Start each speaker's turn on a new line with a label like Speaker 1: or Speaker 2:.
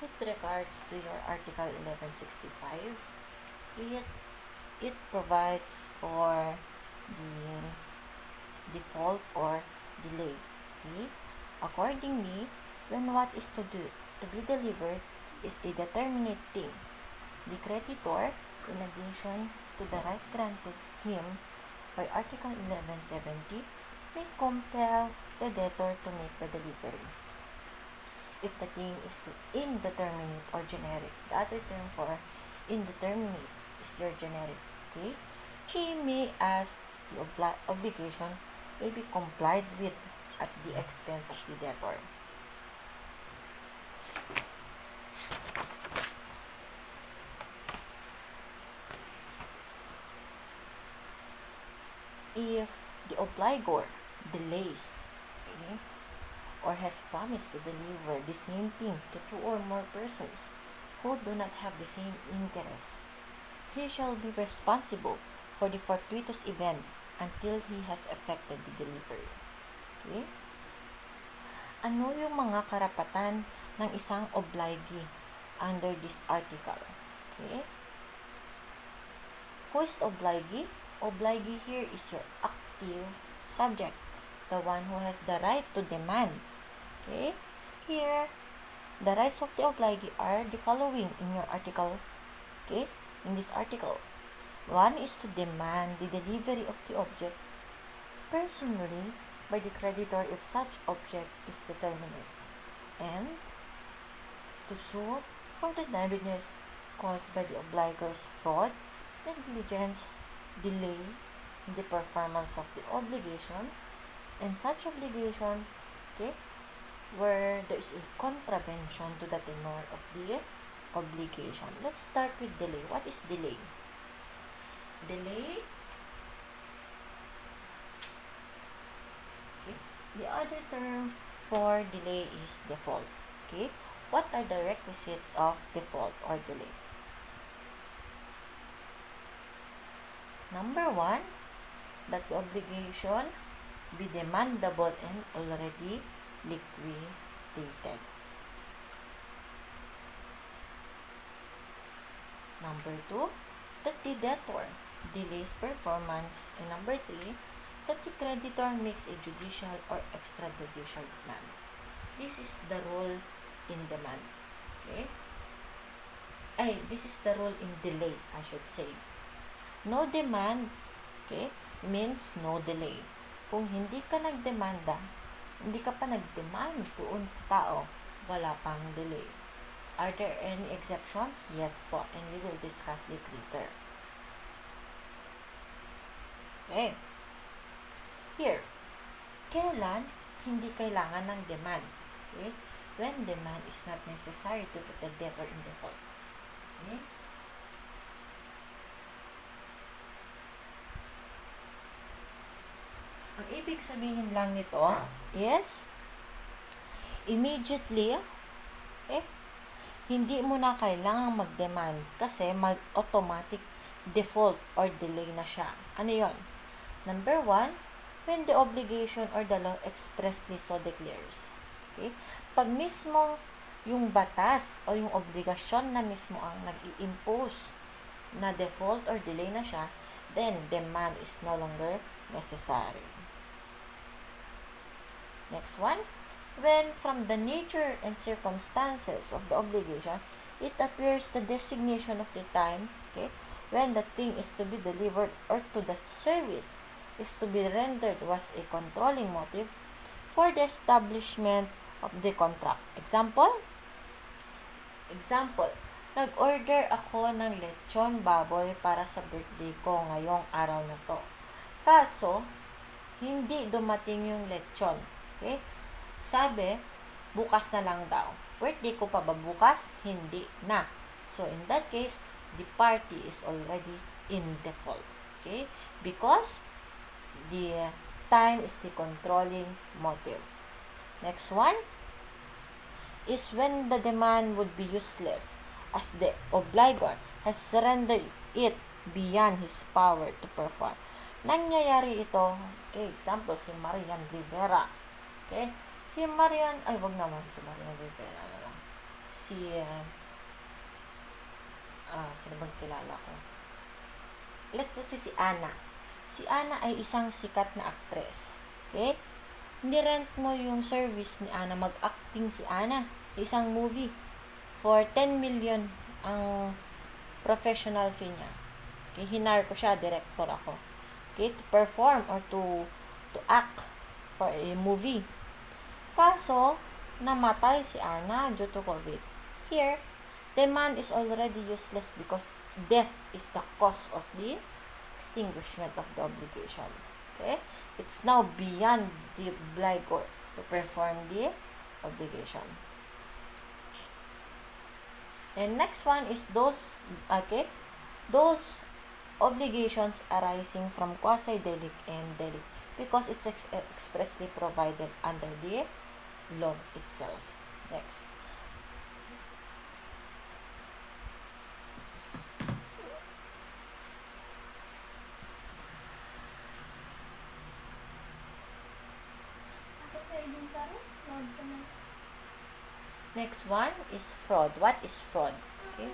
Speaker 1: With regards to your Article 1165, it, it provides for the default or delay. Okay? Accordingly, when what is to be delivered is a determinate thing, the creditor, in addition to the right granted him by Article 1170, may compel the debtor to make the delivery. If the thing is indeterminate or generic, the other term for indeterminate is your generic, okay? He may ask the obligation may be complied with at the expense of the debtor. If the obligor delays, okay, or has promised to deliver the same thing to two or more persons who do not have the same interests, he shall be responsible for the fortuitous event until he has effected the delivery. Okay? Ano yung mga karapatan ng isang obligee under this article? Okay? Who is the obligee? Obligee here is your active subject, the one who has the right to demand. Okay? Here, the rights of the obligee are the following in your article. Okay? In this article. One is to demand the delivery of the object personally by the creditor if such object is determinate, and to sue for the damages caused by the obligor's fraud, negligence, delay in the performance of the obligation, and such obligation, okay, where there is a contravention to the tenor of the obligation. Let's start with delay. What is delay? Delay, okay. The other term for delay is default. Okay, what are the requisites of default or delay? Number one, that the obligation be demandable and already liquidated. Number two, that the debtor delays performance. And number three, that the creditor makes a judicial or extrajudicial demand. This is the rule in demand. Okay? This is the rule in delay, I should say. No demand, okay, means no delay. Kung hindi ka nagdemanda, hindi ka pa nagdemand doon sa tao, wala pang delay. Are there any exceptions? Yes po, and we will discuss it later. Okay. Here, kailan hindi kailangan ng demand? Okay? When demand is not necessary to put the debtor in default. Okay? Ang ibig sabihin lang nito is immediately, okay, hindi mo na kailangang mag-demand kasi mag-automatic default or delay na siya. Ano yon? Number one, when the obligation or the law expressly so declares. Okay? Pag mismo yung batas o yung obligasyon na mismo ang nag-i-impose na default or delay na siya, then demand is no longer necessary. Next one, when from the nature and circumstances of the obligation, it appears the designation of the time, okay, when the thing is to be delivered or to the service is to be rendered was a controlling motive for the establishment of the contract. Example, nag-order ako ng lechon baboy para sa birthday ko ngayong araw na to. Kaso, hindi dumating yung lechon. Okay? Sabi, bukas na lang daw. Birthday ko pa ba bukas? Hindi na. So, in that case, the party is already in default. Okay? Because the time is the controlling motive. Next one is when the demand would be useless as the obligor has surrendered it beyond his power to perform. Nangyayari ito, okay, example, si Marian Rivera. Okay? Si Marian Rivera na lang. Si sino bang kilala ko? Let's just say si Ana. Si Ana ay isang sikat na actress. Okay? Nirent mo yung service ni Ana, mag-acting si Ana sa isang movie for 10 million ang professional fee niya. Okay? Hinar ko siya, director ako. Okay? To perform or to act for a movie. Kaso, namatay si Ana due to COVID. Here, demand is already useless because death is the cause of the extinguishment of the obligation. Okay? It's now beyond the obligor to perform the obligation. And next one is those obligations arising from quasi-delict and delict because it's expressly provided under the law itself. Next. Next one is fraud. What is fraud? Okay.